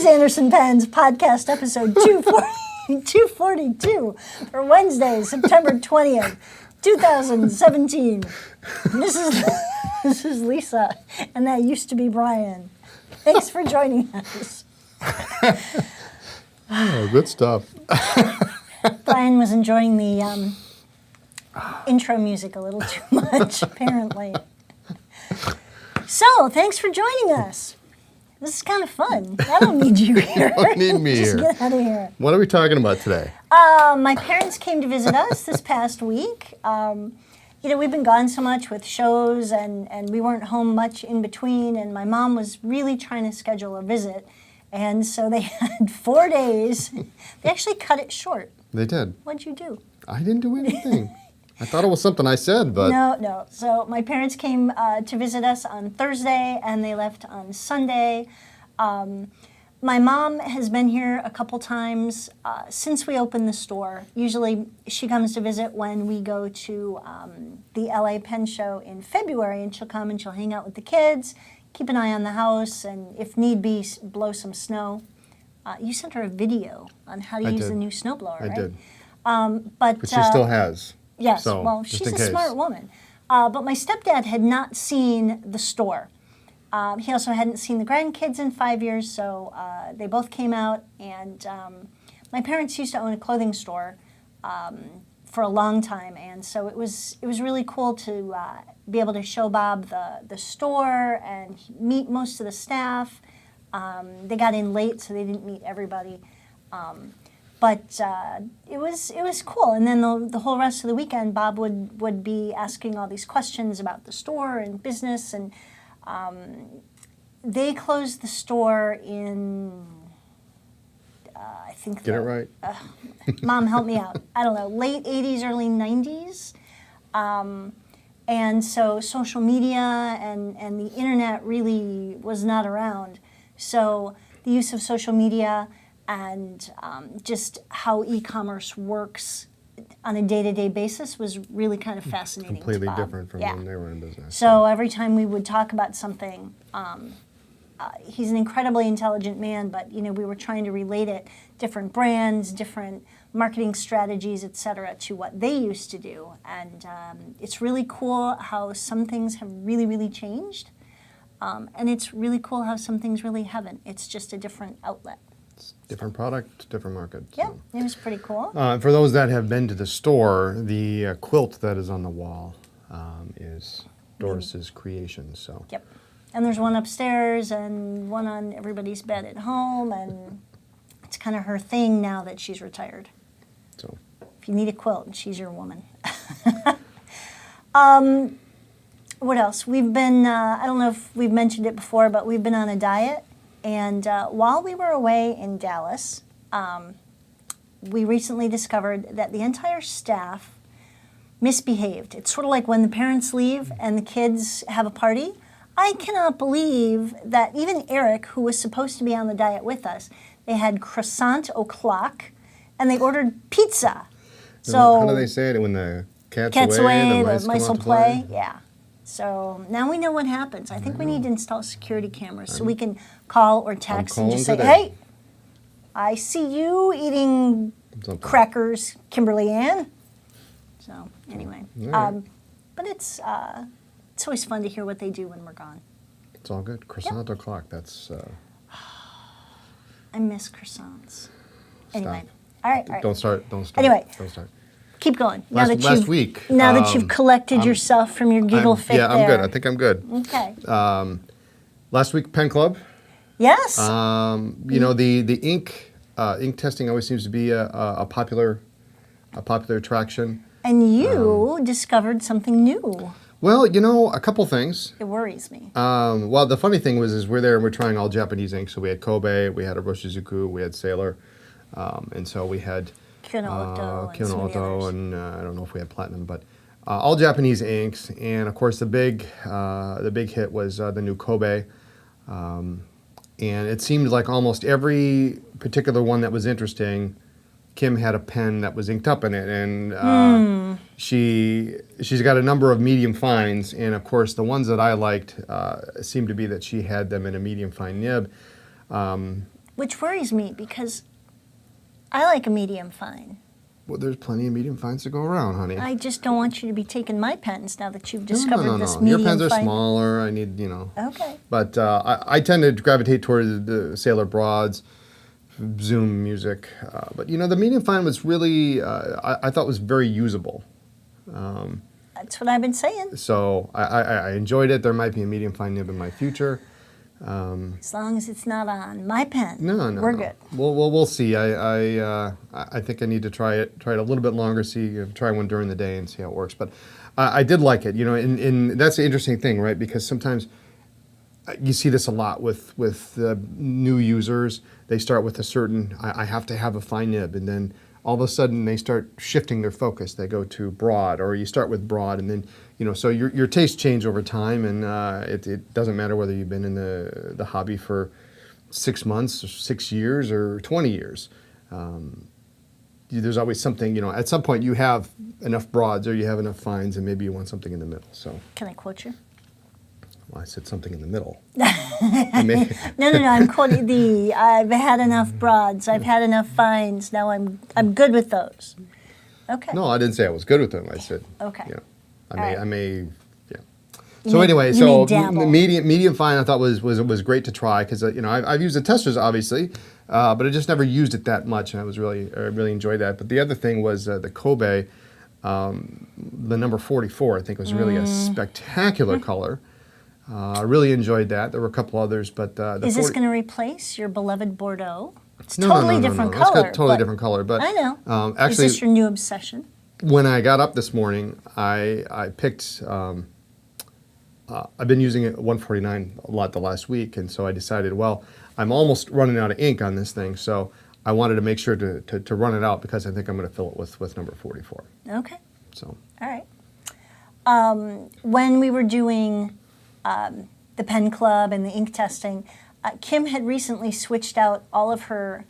is Anderson Penn's podcast episode 242 for Wednesday, September 20th, 2017. This is Lisa, and that used to be Brian. Thanks for joining us. Oh, good stuff. Brian was enjoying the intro music a little too much, apparently. So, thanks for joining us. This is kind of fun. I don't need you here. You don't need me Just here. get out of here. What are we talking about today? My parents came to visit us this past week. We've been gone so much with shows, and we weren't home much in between, and my mom was really trying to schedule a visit, and so they had 4 days. They actually cut it short. They did. What'd you do? I didn't do anything. I thought it was something I said, but... No. So my parents came to visit us on Thursday, and they left on Sunday. My mom has been here a couple times since we opened the store. Usually she comes to visit when we go to the LA Pen Show in February, and she'll come and she'll hang out with the kids, keep an eye on the house, and if need be, blow some snow. You sent her a video on how to use the new snowblower, right? I did. But she still has. Yes, so, well, she's a smart woman. But my stepdad had not seen the store. He also hadn't seen the grandkids in 5 years, so they both came out. And my parents used to own a clothing store for a long time, and so it was really cool to be able to show Bob the store and meet most of the staff. They got in late, so they didn't meet everybody. But it was cool. And then the whole rest of the weekend, Bob would be asking all these questions about the store and business. And they closed the store in, I think... Get it right. Mom, help me out. I don't know, late 80s, early 90s. And so social media and the internet really was not around. So the use of social media and just how e-commerce works on a day-to-day basis was really kind of fascinating. Completely to Bob. different from when they were in business. So every time we would talk about something, he's an incredibly intelligent man, but we were trying to relate it, different brands, different marketing strategies, et cetera, to what they used to do. And it's really cool how some things have really, really changed. And it's really cool how some things really haven't. It's just a different outlet. Different product, different market. Yeah, so. it was pretty cool. For those that have been to the store, the quilt that is on the wall is Doris's creation. So. Yep. And there's one upstairs and one on everybody's bed at home, and it's kind of her thing now that she's retired. So. If you need a quilt, she's your woman. What else? We've been, I don't know if we've mentioned it before, but we've been on a diet. And while we were away in Dallas, we recently discovered that the entire staff misbehaved. It's sort of like when the parents leave and the kids have a party. I cannot believe that even Eric, who was supposed to be on the diet with us, they had croissant o'clock, and they ordered pizza. So how do they say it? When the cat's away, the mice will play. Yeah. So now we know what happens. I think we need to install security cameras so we can call or text and just say, hey, I see you eating crackers, Kimberly Ann. So anyway, but it's always fun to hear what they do when we're gone. It's all good. Croissant o'clock, that's... I miss croissants. Anyway, Stop. all right. Don't start. Anyway. Don't start. Keep going. Last week. Now that you've collected yourself from your giggle fit yeah, I'm good. I think I'm good. Okay. Last week, Pen Club. Yes. The ink testing always seems to be a popular attraction. And you discovered something new. Well, a couple things. It worries me. Well, the funny thing is we're there and we're trying all Japanese ink. So we had Kobe, we had a Roshizuku, we had Sailor, and so we had Kyono-Oto and I don't know if we had Platinum, but all Japanese inks. And of course, the big hit was the new Kobe. And it seemed like almost every particular one that was interesting, Kim had a pen that was inked up in it, and she's got a number of medium fines, and of course the ones that I liked seemed to be that she had them in a medium fine nib. which worries me because I like a medium fine. Well, there's plenty of medium fines to go around, honey. I just don't want you to be taking my pens now that you've No, discovered this medium Your pens are fine. smaller. I need, you know. Okay. But I tend to gravitate toward the Sailor Broads, Zoom music. But, you know, the medium fine was really, I thought was very usable. That's what I've been saying. So I enjoyed it. There might be a medium fine nib in my future. As long as it's not on my pen, We're good. We'll see. I think I need to try it a little bit longer. Try one during the day and see how it works. But I did like it. You know, and that's the interesting thing, right? Because sometimes you see this a lot with new users. They start with a certain. I have to have a fine nib, and then all of a sudden they start shifting their focus. They go to broad, or you start with broad, and then, you know, so your tastes change over time, and it doesn't matter whether you've been in the hobby for 6 months, or 6 years, or 20 years. There's always something, you know, at some point you have enough broads or you have enough fines, and maybe you want something in the middle. So, Can I quote you? well, I said something in the middle. No, I'm quoting I've had enough broads, I've had enough fines, now I'm good with those. Okay. No, I didn't say I was good with them. I said, Okay. you know, All right. I may, yeah. You So may- anyway, you so may dabble. medium fine I thought was great to try because you know I've used the testers obviously, but I just never used it that much, and I really enjoyed that. But the other thing was the Kobe, the number 44. I think was really a spectacular color. I really enjoyed that. There were a couple others, but the Is this 40 going to replace your beloved Bordeaux? It's No, totally no. different It's color. got a totally but different color. But I know. actually, Is this your new obsession? when I got up this morning, I picked. I've been using it 149 a lot the last week, and so I decided, well, I'm almost running out of ink on this thing, so I wanted to make sure to run it out because I think I'm going to fill it with number 44. Okay. So All right. When we were doing the pen club and the ink testing, Kim had recently switched out all of her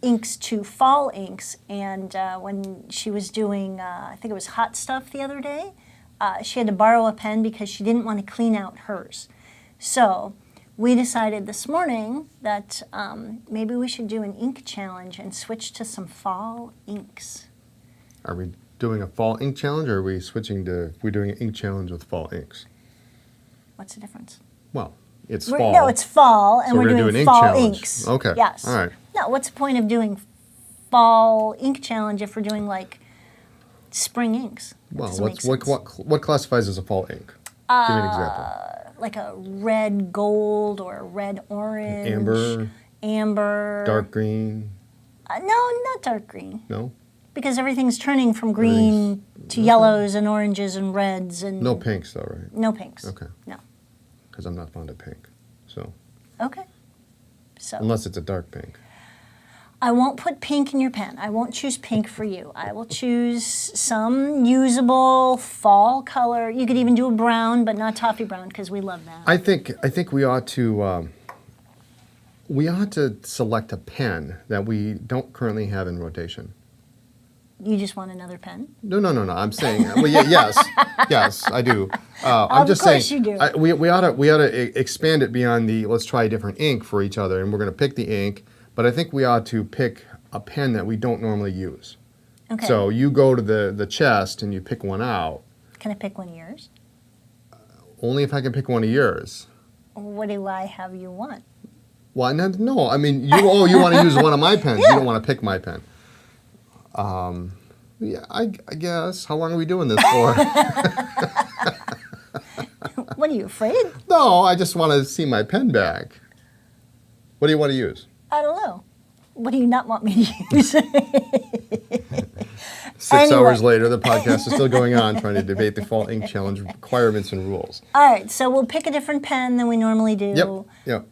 inks to fall inks, and when she was doing, I think it was hot stuff the other day, she had to borrow a pen because she didn't want to clean out hers. So we decided this morning that maybe we should do an ink challenge and switch to some fall inks. are we doing a fall ink challenge, or are we switching to? We're doing an ink challenge with fall inks. What's the difference? Well, it's We're- fall. No, it's fall, and So we're we're gonna doing do an ink fall challenge. inks. Okay. Yes. All right. No, what's the point of doing fall ink challenge if we're doing like spring inks? That Well, doesn't make what classifies as a fall ink? Give me an example. like a red gold or a red orange. Amber. Dark green. No, not dark green. No. Because everything's turning from green to yellows and oranges and reds and No pinks though, right? no pinks. Okay. No. Because I'm not fond of pink. So Okay. So unless it's a dark pink. I won't put pink in your pen. I won't choose pink for you. I will choose some usable fall color. You could even do a brown, but not toffee brown because we love that. I think we ought to select a pen that we don't currently have in rotation. You just want another pen? No. I'm saying, well, yes, I do. I'm Of just course saying, you do. we ought to expand it beyond the let's try a different ink for each other, and we're going to pick the ink. But I think we ought to pick a pen that we don't normally use. Okay. So you go to the chest and you pick one out. Can I pick one of yours? Only if I can pick one of yours. What do I have you want? Well, no. I mean, you want to use one of my pens. You don't want to pick my pen. Yeah, I guess. How long are we doing this for? What are you afraid? No, I just want to see my pen back. What do you want to use? I don't know. What do you not want me to use? 6 Anyway. hours later, the podcast is still going on, trying to debate the fall ink challenge requirements and rules. All right, so we'll pick a different pen than we normally do. Yep.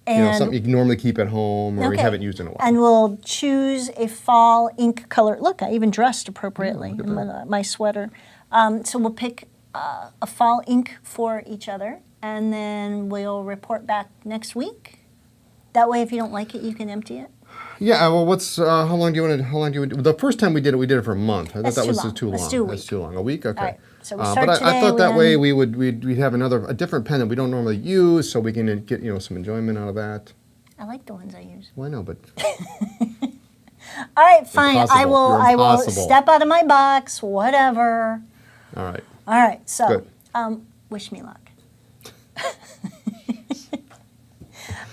And Something you can normally keep at home or you Okay. haven't used in a while. And we'll choose a fall ink color. Look, I even dressed appropriately look at in my sweater. So we'll pick a fall ink for each other, and then we'll report back next week. That way, if you don't like it, you can empty it. Yeah, well, how long do you want to, the first time we did it for a month. I thought That's that too was long. too long. Let's do a That's week. too long. A week? Okay. All right, so we start but I today, thought that we way end- we'd have a different pen that we don't normally use, so we can get some enjoyment out of that. I like the ones I use. Well, I know, but All right, fine. Impossible. I will You're step out of my box, whatever. all right. All right, so Good. wish me luck.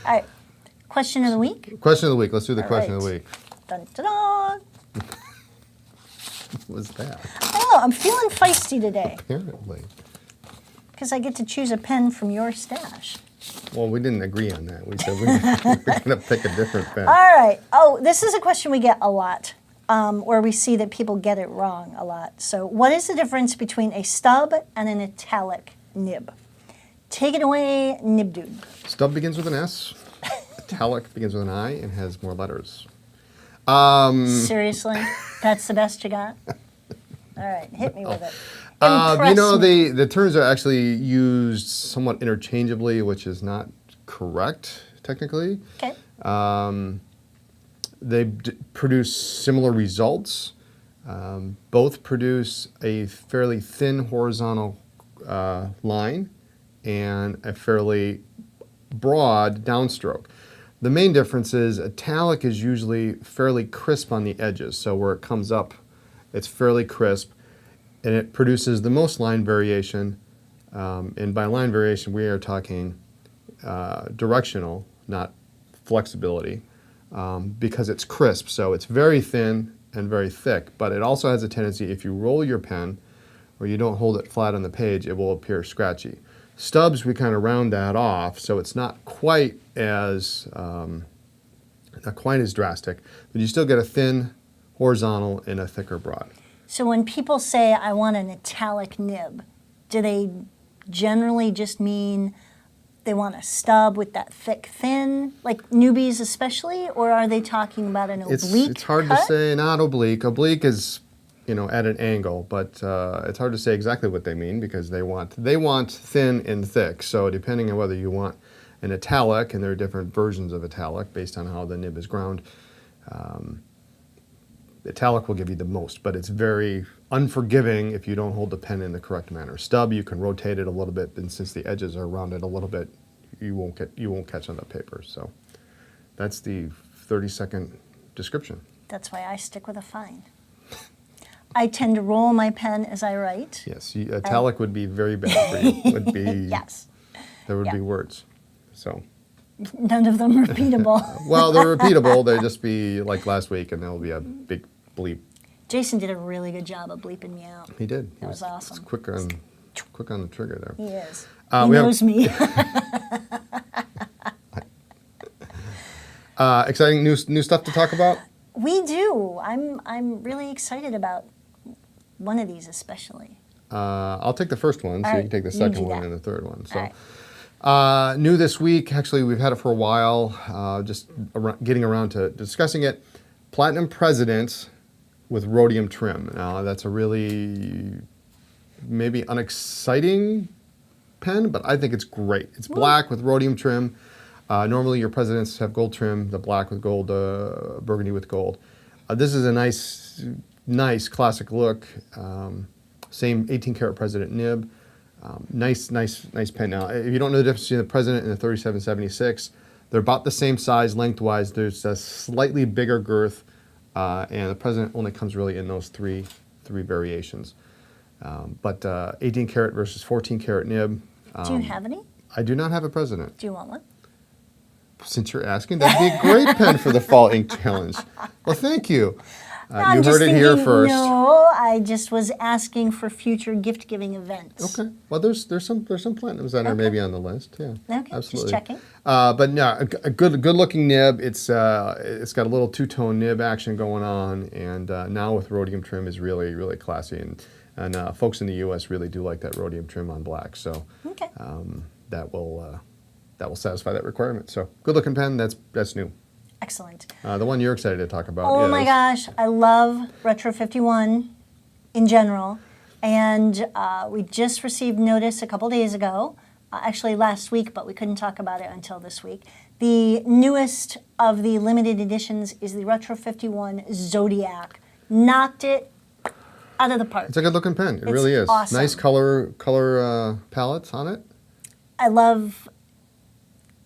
All right, question of the week. Question of the week. Let's do the All question of the right. week. Dun, dun, dun. What was that? I don't know, I'm feeling feisty today Apparently. because I get to choose a pen from your stash. Well, we didn't agree on that. We said we're going to pick a different pen. All right. Oh, this is a question we get a lot, where we see that people get it wrong a lot. So what is the difference between a stub and an italic nib? Take it away, nib dude. Stub begins with an S. Italic begins with an I and has more letters. Seriously? That's the best you got? All right, hit me with it. You know, me. the terms are actually used somewhat interchangeably, which is not correct, technically. Okay. They produce similar results. Both produce a fairly thin horizontal line and a fairly broad downstroke. The main difference is italic is usually fairly crisp on the edges, so where it comes up, it's fairly crisp, and it produces the most line variation. And by line variation, we are talking directional, not flexibility, because it's crisp. So it's very thin and very thick, but it also has a tendency, if you roll your pen or you don't hold it flat on the page, it will appear scratchy. Stubs, we kind of round that off, so it's not quite as drastic, but you still get a thin horizontal and a thicker broad. So when people say, I want an italic nib, do they generally just mean they want a stub with that thick, thin, like newbies especially, or are they talking about an oblique It's hard cut? to say, not oblique. Oblique is, you know, at an angle, but it's hard to say exactly what they mean because they want thin and thick. So depending on whether you want an italic, and there are different versions of italic based on how the nib is ground, italic will give you the most, but it's very unforgiving if you don't hold the pen in the correct manner. Stub, you can rotate it a little bit, and since the edges are rounded a little bit, you won't catch on the paper. So that's the 30-second description. That's why I stick with a fine. I tend to roll my pen as I write. Yes, italic would be very bad for you. Would be Yes. There would Yeah. be words. So None of them repeatable. well, they're repeatable. They'd just be like last week, and there'll be a big bleep. Jason did a really good job of bleeping me out. He did. That was awesome. He's quick on the trigger there. He is. We He have- knows me. Exciting new stuff to talk about. We do. I'm really excited about one of these especially. I'll take the first one, so All you right, can take the you second do one that. and the third one. So, All right. new this week. Actually, we've had it for a while. Getting around to discussing it. Platinum President with Rhodium Trim. Now, that's a really maybe unexciting pen, but I think it's great. It's black with rhodium trim. Normally, your presidents have gold trim. The black with gold, burgundy with gold. This is a nice classic look. Same 18-karat President nib. Nice pen. Now, if you don't know the difference between the President and the 3776, they're about the same size lengthwise. There's a slightly bigger girth, and the President only comes really in those three variations. But 18-karat versus 14-karat nib. Do you have any? I do not have a President. Do you want one? Since you're asking, that'd be a great pen for the Fall Ink Challenge. Well, thank you. I'm You just heard it here thinking, first. No, I just was asking for future gift-giving events. Okay. Well, there's some platinums that are maybe on the list. Yeah. Okay, Absolutely. just checking. But no, a good looking nib. It's got a little two-tone nib action going on, and now with rhodium trim is really classy, and folks in the U.S. really do like that rhodium trim on black. So Okay. that will satisfy that requirement. So good looking pen. That's new. Excellent. The one you're excited to talk about. Oh is, my gosh, I love Retro 51 in general. And we just received notice a couple days ago, actually last week, but we couldn't talk about it until this week. The newest of the limited editions is the Retro 51 Zodiac. Knocked it out of the park. It's a good looking pen. It It's really is. awesome. Nice color palettes on it. I love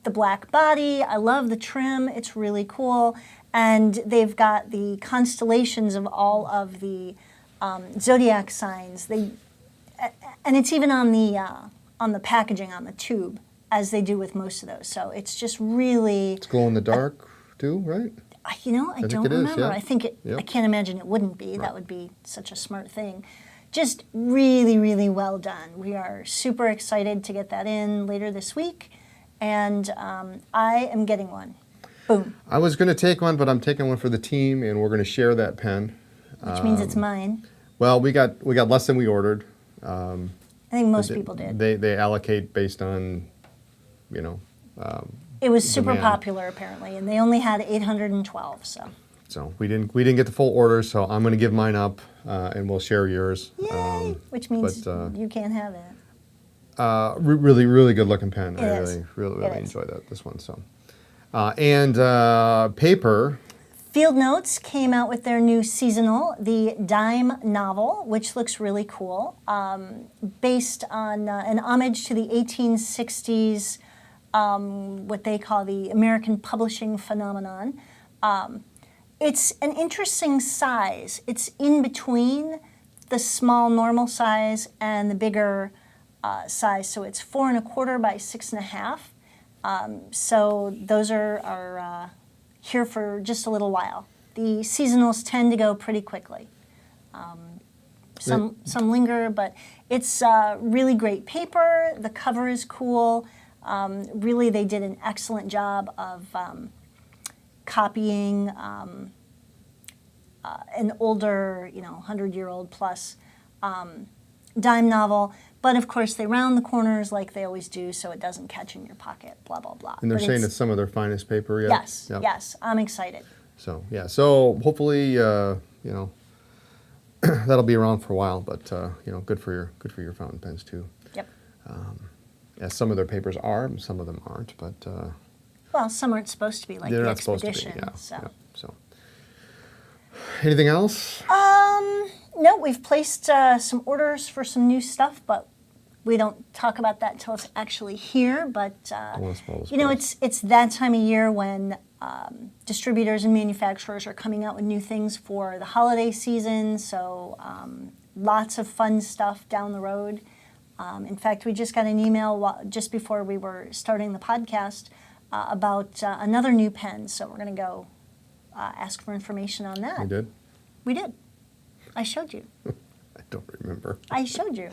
the black body. I love the trim. It's really cool. And they've got the constellations of all of the Zodiac signs. And it's even on the packaging, on the tube, as they do with most of those. So it's just really... It's glow in the dark too, right? You know, I don't think it is, remember. yeah. I think it. Yep. I can't imagine it wouldn't be. Right. That would be such a smart thing. Just really, really well done. We are super excited to get that in later this week, and I am getting one. Boom. I was going to take one, but I'm taking one for the team, and we're going to share that pen. Which means it's mine. Well, we got less than we ordered. I think most people did. They allocate based on, you know. It was super demand. popular apparently, and they only had 812. So we didn't get the full order. So I'm going to give mine up, and we'll share yours. Yay! Which means but, you can't have it. Really, really good looking pen. It I is. really It is. enjoyed this one. So, and paper. Field Notes came out with their new seasonal, the Dime novel, which looks really cool, based on an homage to the 1860s, what they call the American publishing phenomenon. It's an interesting size. It's in between the small normal size and the bigger size. So it's 4 1/4 by 6 1/2. So those are here for just a little while. The seasonals tend to go pretty quickly. Some linger, but it's really great paper. The cover is cool. Really, they did an excellent job of copying an older, 100-year-old plus dime novel. But of course, they round the corners like they always do, so it doesn't catch in your pocket. Blah blah blah. And they're But saying it's some of their finest paper yet. yes, Yep. yes. I'm excited. So yeah. So hopefully, that'll be around for a while. But good for your fountain pens too. Yep. As some of their papers are, and some of them aren't. But Well, some aren't supposed to be like they're the not supposed to be. expedition. Yeah. So. Yeah. So anything else? No, we've placed some orders for some new stuff, but we don't talk about that until it's actually here. But wanna spoil the surprise. it's that time of year when distributors and manufacturers are coming out with new things for the holiday season. So lots of fun stuff down the road. In fact, we just got an email just before we were starting the podcast about another new pen. So we're going to go ask for information on that. You did? We did. I showed you. I don't remember. I showed you.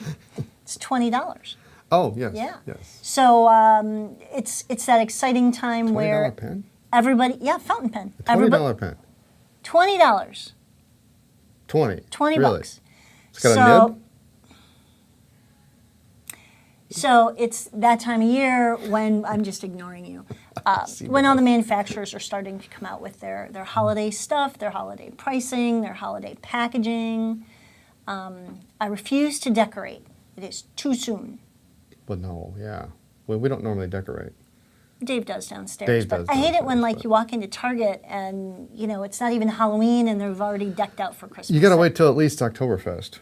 It's $20. Oh yes. Yeah. Yes. So it's that exciting time where $20 pen. everybody, fountain pen. $20 pen. $20. 20. 20 really? bucks. It's got a nib. So it's that time of year when I'm just ignoring you. When all the manufacturers are starting to come out with their holiday stuff, their holiday pricing, their holiday packaging. I refuse to decorate. It is too soon. But no, yeah. Well, we don't normally decorate. Dave does downstairs. Dave but does I hate it when downstairs, but- you walk into Target and it's not even Halloween and they've already decked out for Christmas. You got to wait till at least Oktoberfest.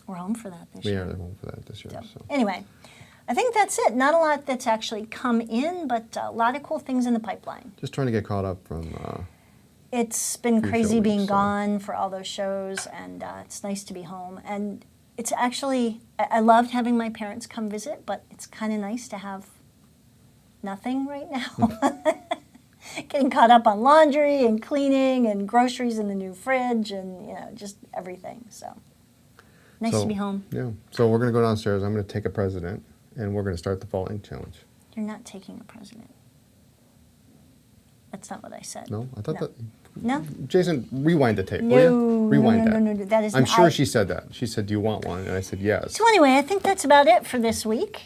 We're home for that this We year. are home for that this year. So. Anyway, I think that's it. Not a lot that's actually come in, but a lot of cool things in the pipeline. Just trying to get caught up from. It's been Few crazy shows, being so. gone for all those shows, and it's nice to be home. And it's actually, I loved having my parents come visit, but it's kind of nice to have nothing right now. Getting caught up on laundry and cleaning and groceries in the new fridge and, just everything. So nice to be home. Yeah. So we're going to go downstairs. I'm going to take a president, and we're going to start the fall ink challenge. You're not taking a president. That's not what I said. No, I thought No. that. No? Jason, rewind the tape, No, will you? Rewind no, that. no, that is I'm not- sure she said that. She said, "Do you want one?" And I said, "Yes." So anyway, I think that's about it for this week.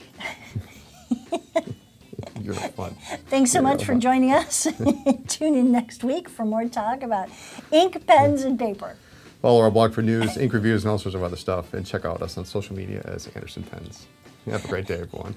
You're fun. Thanks so You're much real for fun. joining us. Tune in next week for more talk about ink, pens, and paper. Follow our blog for news, ink reviews, and all sorts of other stuff. And check out us on social media as Anderson Pens. Have a great day, everyone.